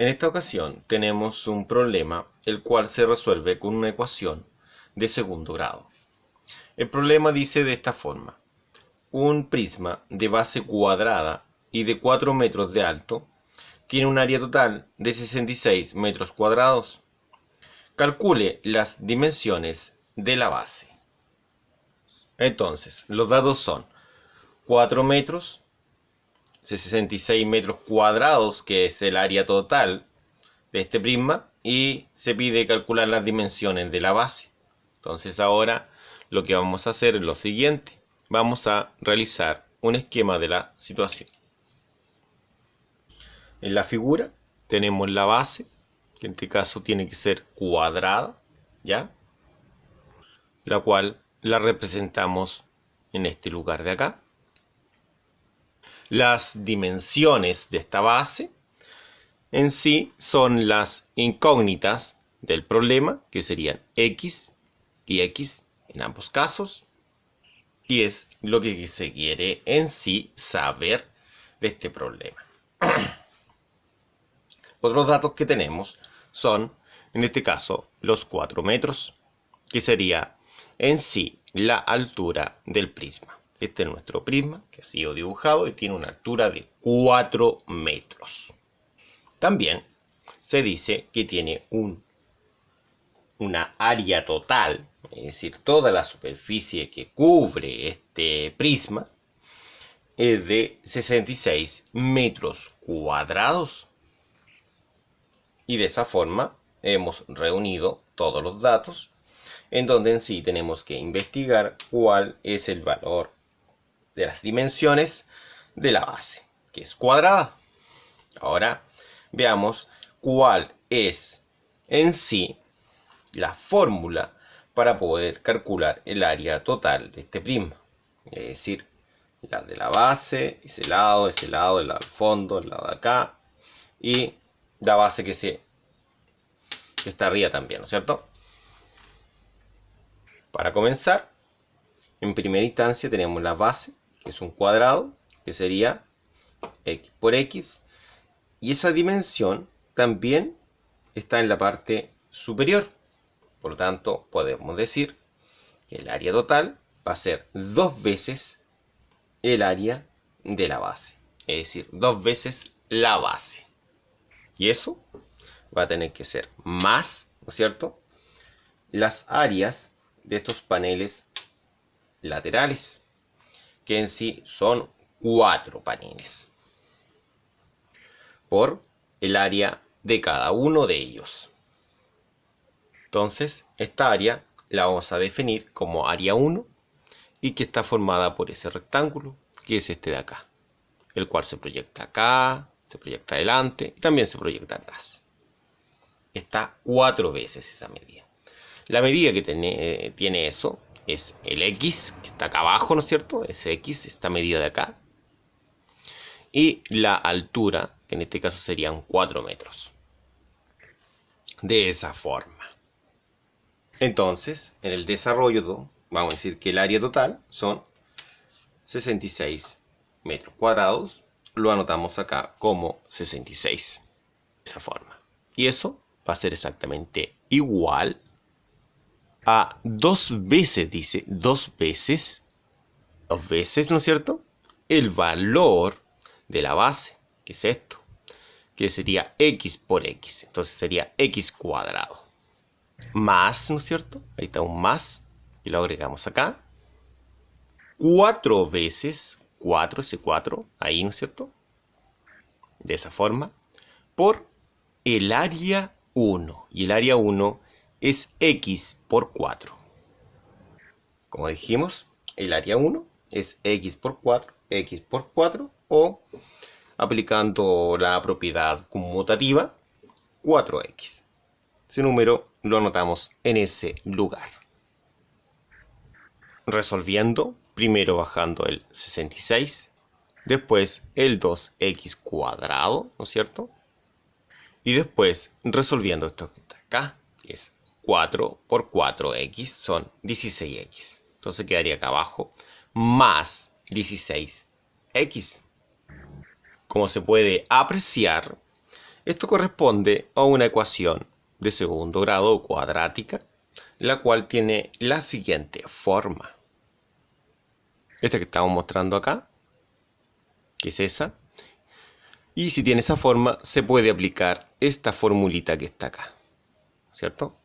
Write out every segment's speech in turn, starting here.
En esta ocasión tenemos un problema el cual se resuelve con una ecuación de segundo grado. El problema dice de esta forma: un prisma de base cuadrada y de 4 metros de alto tiene un área total de 66 metros cuadrados. Calcule las dimensiones de la base. Entonces, los datos son 4 metros, 66 metros cuadrados, que es el área total de este prisma, y se pide calcular las dimensiones de la base. Entonces ahora lo que vamos a hacer es lo siguiente: vamos a realizar un esquema de la situación. En la figura tenemos la base, que en este caso tiene que ser cuadrada, ¿ya? La cual la representamos en este lugar de acá. Las dimensiones de esta base en sí son las incógnitas del problema, que serían x y x en ambos casos, y es lo que se quiere en sí saber de este problema. Otros datos que tenemos son, en este caso, los 4 metros, que sería en sí la altura del prisma. Este es nuestro prisma, que ha sido dibujado y tiene una altura de 4 metros. También se dice que tiene una área total, es decir, toda la superficie que cubre este prisma, es de 66 metros cuadrados. Y de esa forma hemos reunido todos los datos, en donde en sí tenemos que investigar cuál es el valor de las dimensiones de la base, que es cuadrada. Ahora veamos cuál es en sí la fórmula para poder calcular el área total de este prisma. Es decir, la de la base, ese lado del fondo, el lado de acá, y la base que está arriba también, ¿no es cierto? Para comenzar, en primera instancia tenemos la base, que es un cuadrado, que sería x por x, y esa dimensión también está en la parte superior. Por lo tanto, podemos decir que el área total va a ser 2 veces el área de la base, es decir, 2 veces la base. Y eso va a tener que ser más, ¿no es cierto?, las áreas de estos paneles laterales, que en sí son 4 paneles, por el área de cada uno de ellos. Entonces, esta área la vamos a definir como área 1, y que está formada por ese rectángulo, que es este de acá, el cual se proyecta acá, se proyecta adelante y también se proyecta atrás. Está 4 veces esa medida. La medida que tiene eso es el x, que está acá abajo, ¿no es cierto? Ese x, esta medida de acá. Y la altura, que en este caso serían 4 metros. De esa forma. Entonces, en el desarrollo, vamos a decir que el área total son 66 metros cuadrados. Lo anotamos acá como 66. De esa forma. Y eso va a ser exactamente igual a 2 veces, dice, 2 veces, ¿no es cierto?, el valor de la base, que es esto, que sería x por x. Entonces sería x cuadrado. Más, ¿no es cierto? Ahí está un más, y lo agregamos acá. 4 veces, 4, ese 4, ahí, ¿no es cierto?, de esa forma, por el área 1. Y el área 1 es x por 4. Como dijimos, el área 1 es x por 4, o, aplicando la propiedad conmutativa, 4x. Ese número lo anotamos en ese lugar. Resolviendo, primero bajando el 66, después el 2x cuadrado, ¿no es cierto?, y después resolviendo esto que está acá, que es 4 por 4x, son 16x. Entonces quedaría acá abajo más 16x. Como se puede apreciar, Esto corresponde a una ecuación de segundo grado cuadrática, la cual tiene la siguiente forma. Esta que estamos mostrando acá, que es esa. Y si tiene esa forma, se puede aplicar esta formulita que está acá, ¿cierto?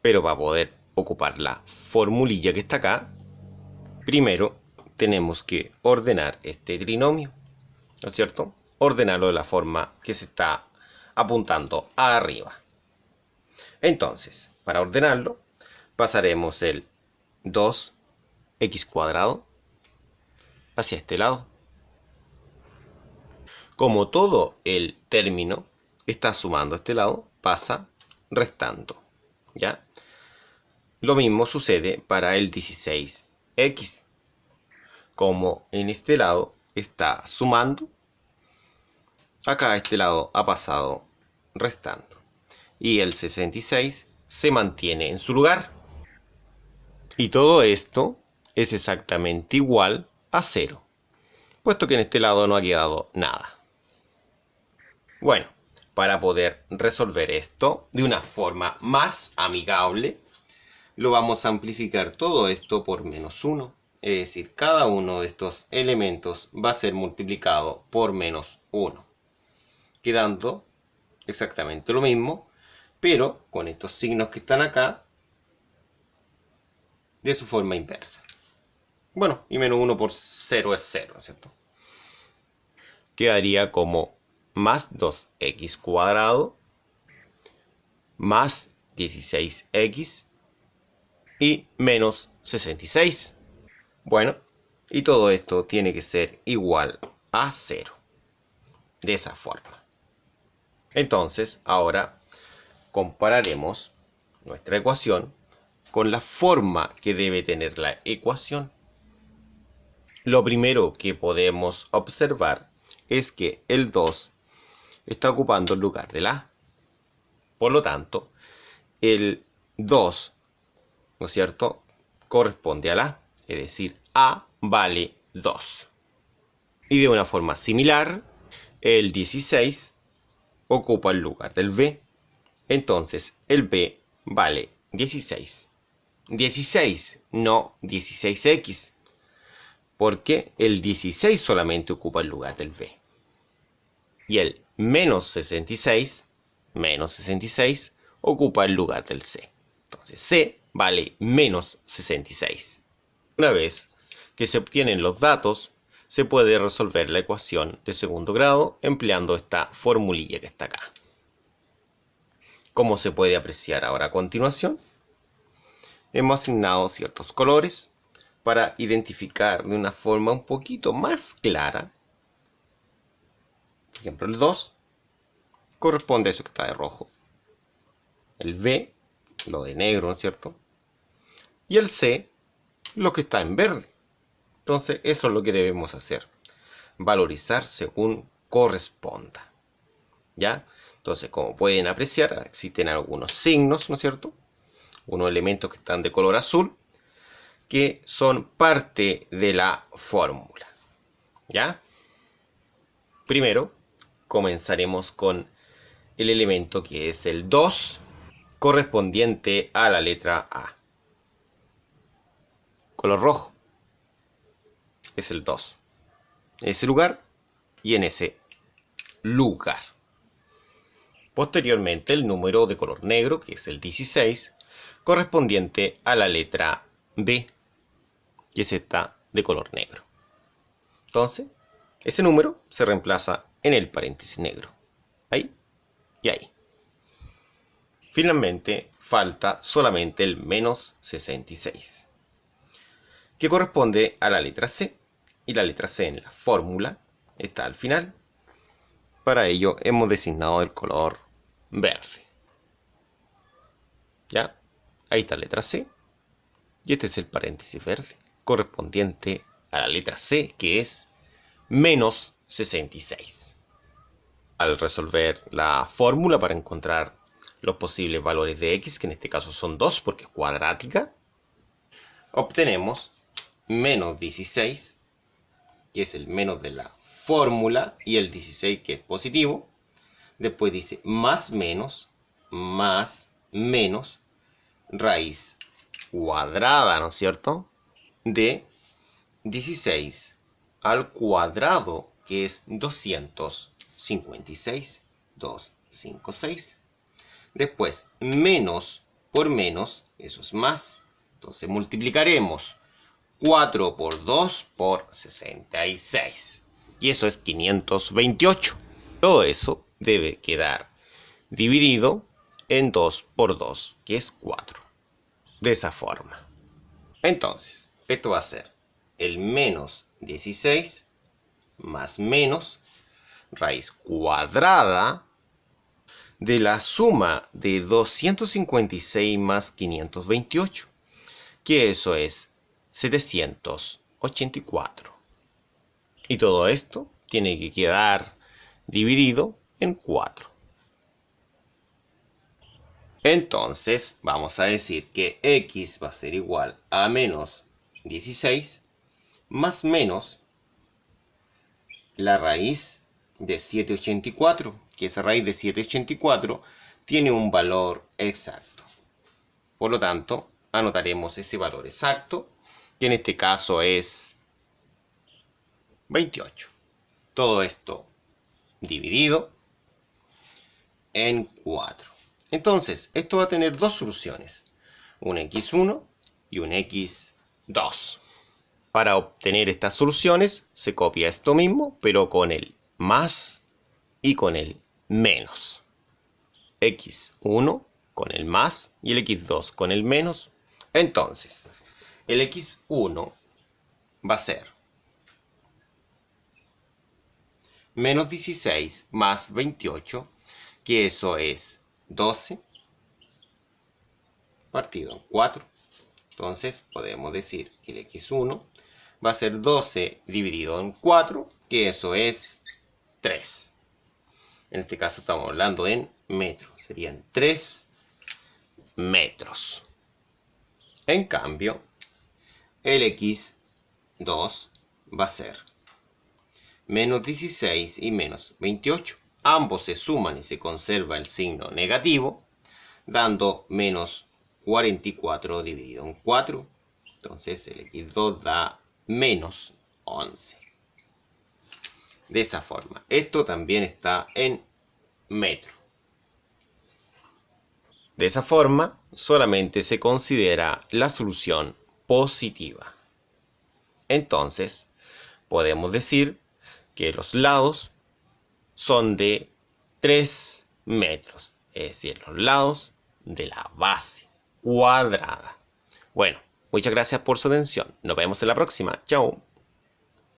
Pero para poder ocupar la formulilla que está acá, primero tenemos que ordenar este trinomio, ¿no es cierto? Ordenarlo de la forma que se está apuntando arriba. Entonces, para ordenarlo, pasaremos el 2x cuadrado hacia este lado. Como todo el término está sumando a este lado, pasa restando, ¿ya? Lo mismo sucede para el 16x. Como en este lado está sumando, acá a este lado ha pasado restando. Y el 66 se mantiene en su lugar. Y todo esto es exactamente igual a 0, puesto que en este lado no ha quedado nada. Bueno, para poder resolver esto de una forma más amigable, lo vamos a amplificar todo esto por menos 1. Es decir, cada uno de estos elementos va a ser multiplicado por menos 1, quedando exactamente lo mismo, pero con estos signos que están acá, de su forma inversa. Bueno, y menos 1 por 0 es 0, ¿no es cierto? Quedaría como más 2x cuadrado más 16x y menos 66. Bueno, y todo esto tiene que ser igual a 0. De esa forma. Entonces, ahora compararemos nuestra ecuación con la forma que debe tener la ecuación. Lo primero que podemos observar es que el 2 está ocupando el lugar del A. Por lo tanto, el 2, ¿no es cierto?, corresponde al A, es decir, A vale 2. Y de una forma similar, el 16 ocupa el lugar del B. Entonces, el B vale 16. 16, no 16x, porque el 16 solamente ocupa el lugar del B. Y el menos 66 ocupa el lugar del C. Entonces C vale menos 66. Una vez que se obtienen los datos, se puede resolver la ecuación de segundo grado empleando esta formulilla que está acá. Como se puede apreciar ahora a continuación, hemos asignado ciertos colores para identificar de una forma un poquito más clara. Por ejemplo, el 2 corresponde a eso que está de rojo. El B, lo de negro, ¿no es cierto? Y el C, lo que está en verde. Entonces, eso es lo que debemos hacer. Valorizar según corresponda. ¿Ya? Entonces, como pueden apreciar, existen algunos signos, ¿no es cierto? Unos elementos que están de color azul, que son parte de la fórmula. ¿Ya? Primero, comenzaremos con el elemento que es el 2, correspondiente a la letra A. Color rojo es el 2. En ese lugar y en ese lugar. Posteriormente, el número de color negro, que es el 16, correspondiente a la letra B, que es esta de color negro. Entonces, ese número se reemplaza en el paréntesis negro. Ahí y ahí. Finalmente, falta solamente el menos 66, que corresponde a la letra C, y la letra C en la fórmula está al final. Para ello hemos designado el color verde. ¿Ya? Ahí está la letra C, y este es el paréntesis verde, correspondiente a la letra C, que es menos 66. Al resolver la fórmula para encontrar los posibles valores de x, que en este caso son 2 porque es cuadrática, obtenemos menos 16, que es el menos de la fórmula, y el 16 que es positivo, Después dice más menos raíz cuadrada, ¿no es cierto? De 16 al cuadrado, que es 256. 256. Después, menos por menos, eso es más. Entonces multiplicaremos 4 por 2 por 66. Y eso es 528. Todo eso debe quedar dividido en 2 por 2, que es 4. De esa forma. Entonces, esto va a ser el menos 16 más menos raíz cuadrada de la suma de 256 más 528, que eso es 784. Y todo esto tiene que quedar dividido en 4. Entonces vamos a decir que x va a ser igual a menos 16 más menos la raíz de 784, que esa raíz de 784 tiene un valor exacto. Por lo tanto, anotaremos ese valor exacto, que en este caso es 28. Todo esto dividido en 4. Entonces, esto va a tener dos soluciones, un x1 y un x2. Para obtener estas soluciones se copia esto mismo, pero con el más y con el menos. x1 con el más y el x2 con el menos. Entonces, el x1 va a ser menos 16 más 28, que eso es 12 partido en 4. Entonces podemos decir que el x1 va a ser 12 dividido en 4, que eso es 3. En este caso estamos hablando en metros, serían 3 metros. En cambio, el x2 va a ser menos 16 y menos 28. Ambos se suman y se conserva el signo negativo, dando menos 44 dividido en 4. Entonces el x2 da menos 11. De esa forma. Esto también está en metro. De esa forma, solamente se considera la solución positiva. Entonces, podemos decir que los lados son de 3 metros. Es decir, los lados de la base cuadrada. Bueno, muchas gracias por su atención. Nos vemos en la próxima. Chao.